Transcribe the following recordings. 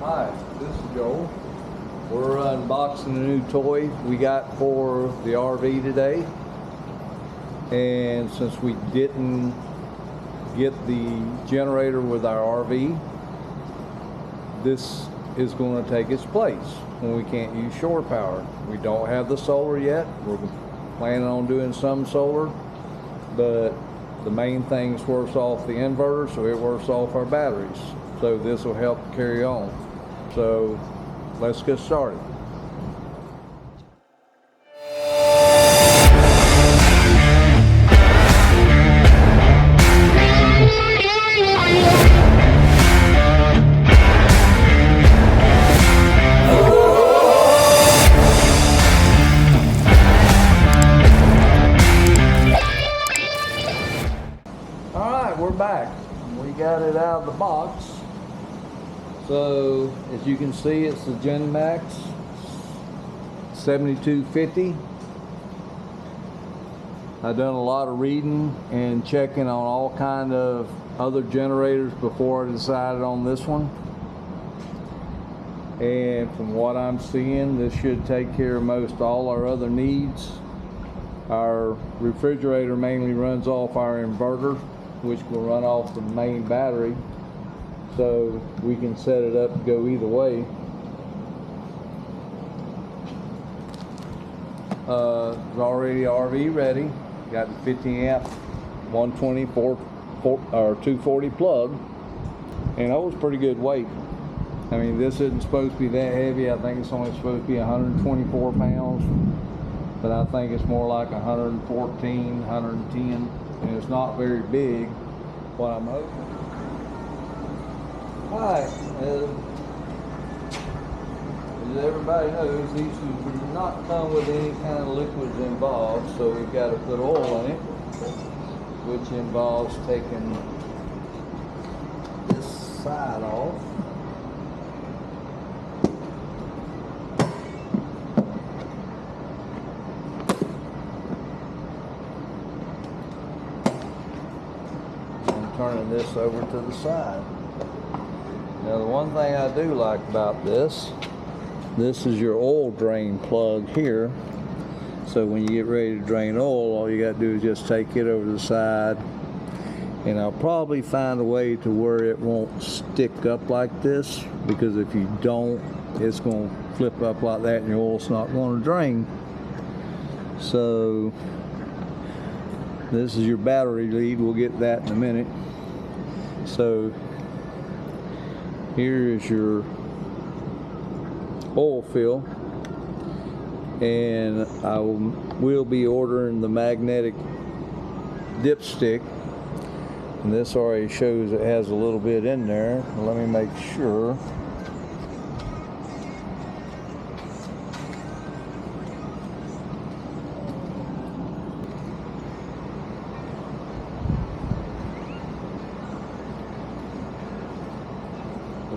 Hi, this is Joel. We're unboxing a new toy we got for the RV today. And since we didn't get the generator with our RV, this is going to take its place when we can't use shore power. We don't have the solar yet. We're planning on doing some solar, but the main thing's works off the inverter, so it works off our batteries. So this will help carry on. So let's get started. Alright, we're back. We got it out of the box. So, as you can see, it's the Genmax 7250. I've done a lot of reading and checking on all kind of other generators before I decided on this one. And from what I'm seeing, this should take care of most all our other needs. Our refrigerator mainly runs off our inverter, which will run off the main battery. So we can set it up to go either way. It's already RV ready. Got the 50 amp 120 240 plug, and that was pretty good weight. I mean, this isn't supposed to be that heavy. I think it's only supposed to be 124 pounds, but I think it's more like 114, 110, and it's not very big. What I'm hoping. Hi, as everybody knows, these do not come with any kind of liquids involved, so we've got to put oil in it, which involves taking this side off. I'm turning this over to the side. Now, the one thing I do like about this is your oil drain plug here. So when you get ready to drain oil, all you got to do is just take it over to the side. And I'll probably find a way to where it won't stick up like this, because if you don't, it's going to flip up like that and your oil's not going to drain. So this is your battery lead. We'll get that in a minute. So here is your oil fill, and I will be ordering the magnetic dipstick, and this already shows it has a little bit in there. Let me make sure.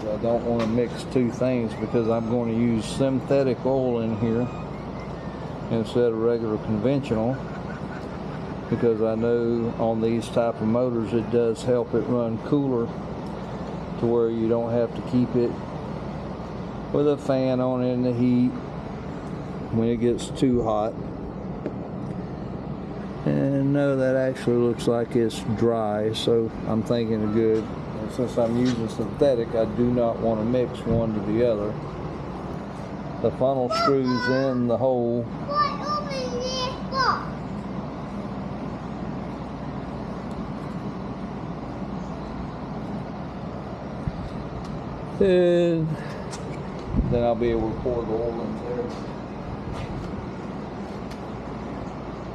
I don't want to mix two things, because I'm going to use synthetic oil in here instead of regular conventional, because I know on these type of motors it does help it run cooler to where you don't have to keep it with a fan on in the heat when it gets too hot. And no, that actually looks like it's dry, so I'm thinking of good. Since I'm using synthetic, I do not want to mix one to the other. The funnel screws in the hole. And then I'll be able to pour the oil in there.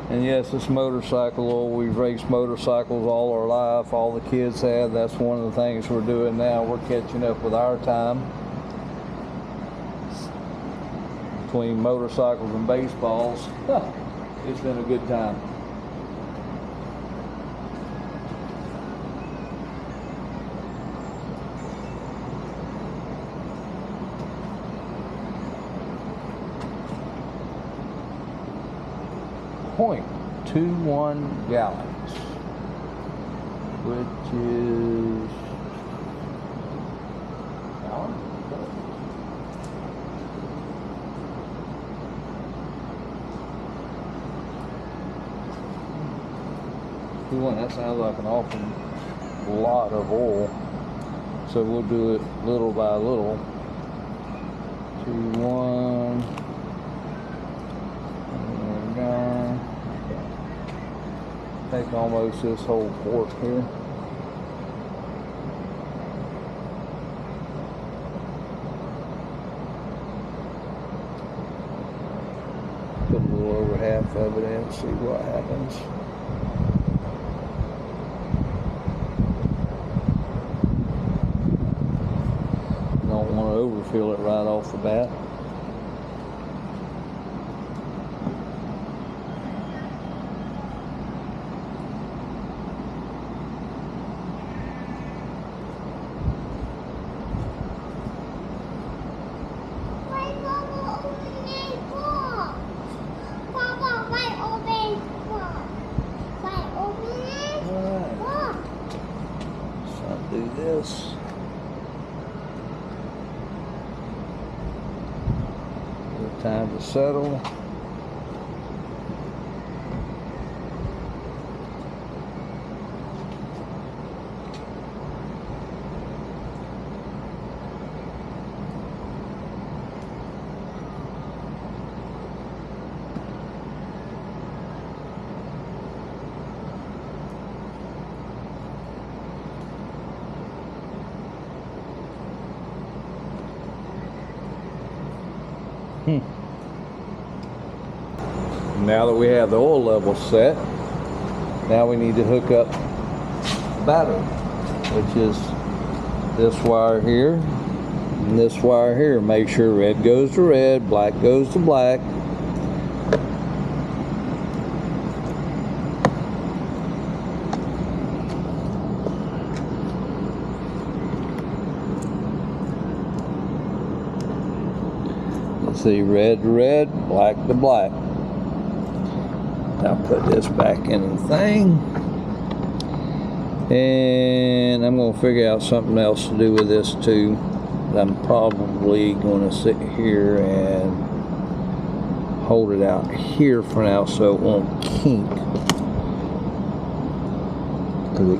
And yes, this motorcycle oil, we've raced motorcycles all our life. All the kids have. That's one of the things we're doing now. We're catching up with our time. Between motorcycles and baseballs, it's been a good time. .21 gallons, which is 2-1. That sounds like an awful lot of oil. So we'll do it little by little. 2-1. There we go. Take almost this whole quart here. Put a little over half of it in, see what happens. Don't want to overfill it right off the bat. Do this. Good time to settle. Now that we have the oil level set, now we need to hook up the battery, which is this wire here and this wire here. Make sure red goes to red, black goes to black. See, red to red, black to black. Now put this back in the thing. And I'm going to figure out something else to do with this too. I'm probably going to sit here and hold it out here for now so it won't kink. Because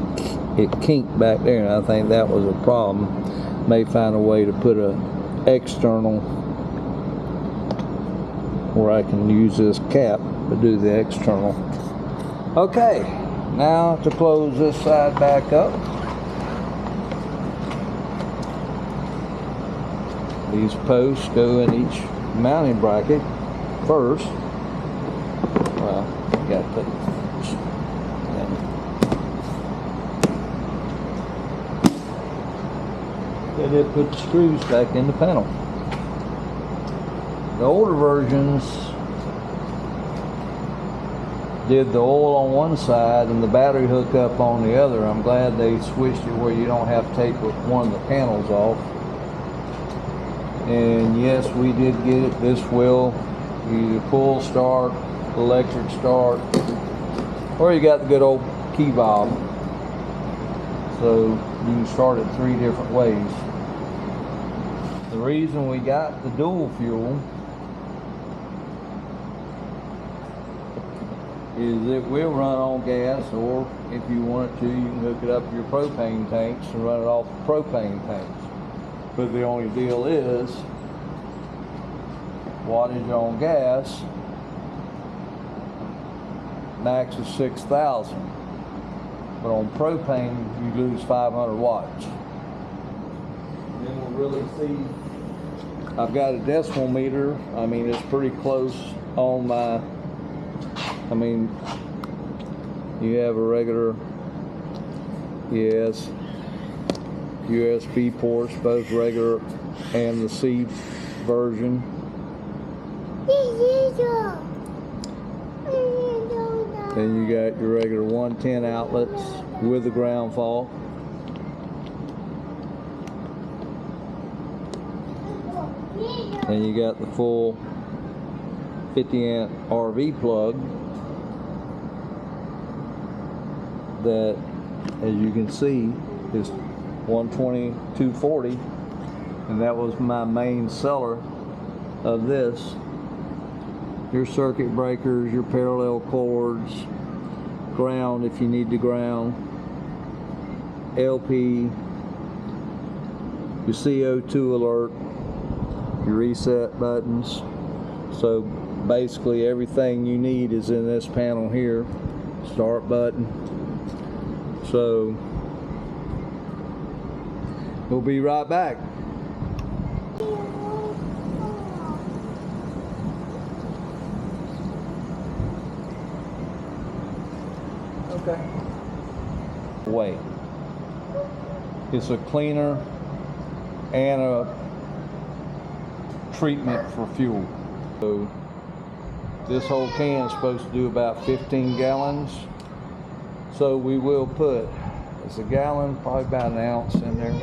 it kinked back there and I think that was a problem. May find a way to put an external where I can use this cap to do the external. Okay, now to close this side back up. These posts go in each mounting bracket first. Well, you got to put then it put the screws back in the panel. The older versions did the oil on one side and the battery hookup on the other. I'm glad they switched it where you don't have to take one of the panels off. And yes, we did get it. This will either pull start, electric start, or you got the good old key fob. So you can start it 3 different ways. The reason we got the dual fuel is it will run on gas, or if you want it to, you can hook it up to your propane tanks and run it off the propane tanks. But the only deal is, wattage on gas, max is 6,000. But on propane, you lose 500 watts. And then we'll really see, I've got a decimal meter. I mean, it's pretty close on my, I mean, you have a regular, yes, USB ports, both regular and the C version. Then you got your regular 110 outlets with the ground fault. And you got the full 50 amp RV plug that, as you can see, is 120, 240, and that was my main seller of this. Your circuit breakers, your parallel cords, ground if you need to ground, LP, your CO2 alert, your reset buttons. So basically everything you need is in this panel here. Start button. So we'll be right back. Okay. Wait. It's a cleaner and a treatment for fuel. So this whole can is supposed to do about 15 gallons. So we will put, it's a gallon, probably about an ounce in there.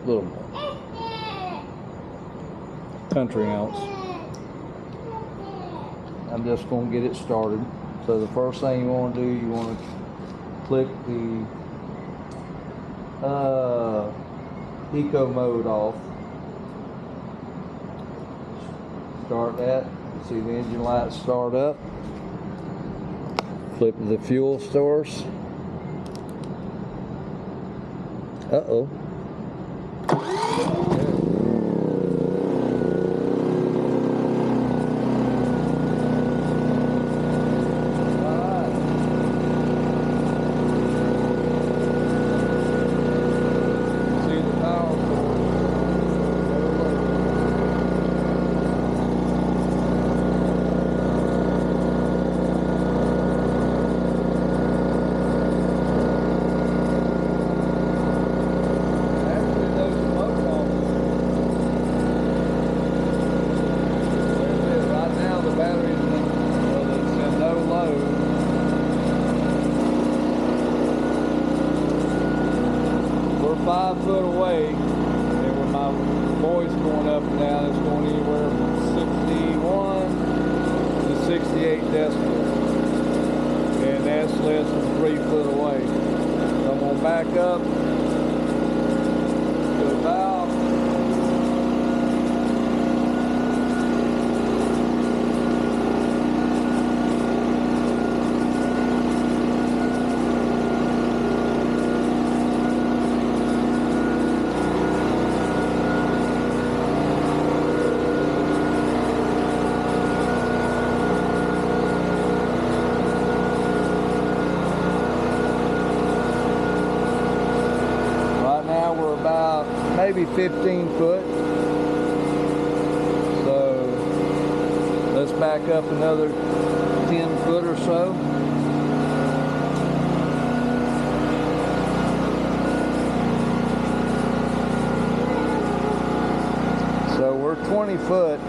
A little more. Country ounce. I'm just going to get it started. So the first thing you want to do, you want to click the eco mode off. Start that. You see the engine lights start up. Flip to the fuel source. Uh-oh. We're 5 foot away, and with my voice going up and down, it's going anywhere from 61 to 68 decibels, and that's less than 3 foot away. So I'm going to back up to about maybe 15 foot. So let's back up another 10 foot or so. So we're 20 foot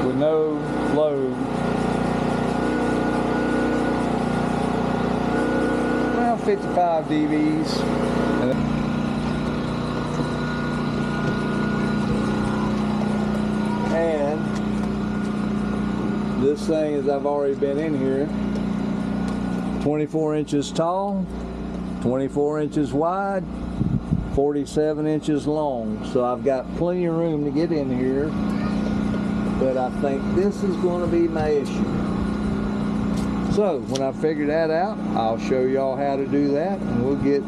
with no load. Around 55 dBs. And this thing, as I've already been in here, 24 inches tall, 24 inches wide, 47 inches long. So I've got plenty of room to get in here, but I think this is going to be my issue. So when I figure that out, I'll show y'all how to do that, and we'll get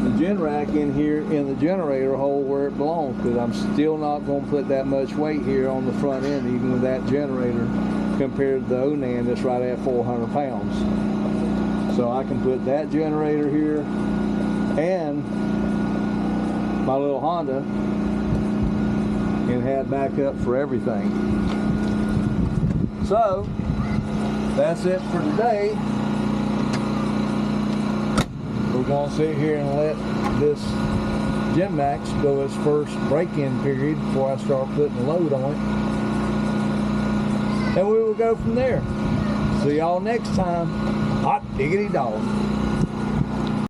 the gen rack in here in the generator hole where it belongs, because I'm still not going to put that much weight here on the front end, even with that generator, compared to the Onan that's right at 400 pounds. So I can put that generator here and my little Honda and have backup for everything. So that's it for today. We're going to sit here and let this Genmax go its first break-in period before I start putting a load on it. And we will go from there. See y'all next time. Hot diggity dog.